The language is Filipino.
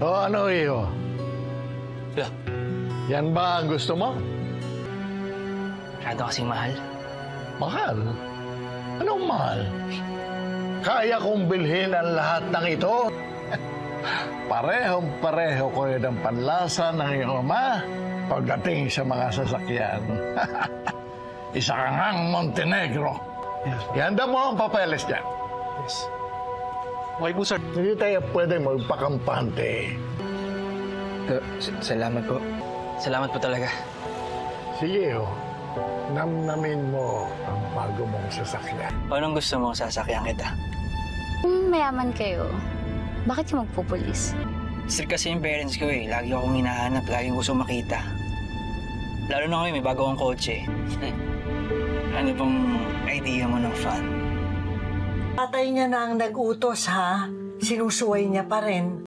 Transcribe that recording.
O ano, iho? Yeah. Yan ba ang gusto mo? Masyado kasing mahal. Mahal? Anong mahal? Kaya kong bilhin ang lahat ng ito. Parehong-pareho ko yun ang panlasa ng iyong ama pagdating sa mga sasakyan. Isa kang ang Montenegro. Yes. Ihanda mo ang papeles dyan. Yes. Okay po, sir. Hindi tayo pwede magpakampante. Salamat po. Salamat po talaga. Sige, ho. Namnamin mo ang bago mong sasakyan. Anong gusto mo, sasakyan kita? Kung mayaman kayo, bakit yung magpupulis? Strict kasi yung parents ko eh. Lagi akong hinahanap, laging gusto makita. Lalo na ngayon, may bago akong kotse. Ano bang idea mo ng fan? Tatay niya na ang nag-utos, ha? Sinusuway niya pa rin.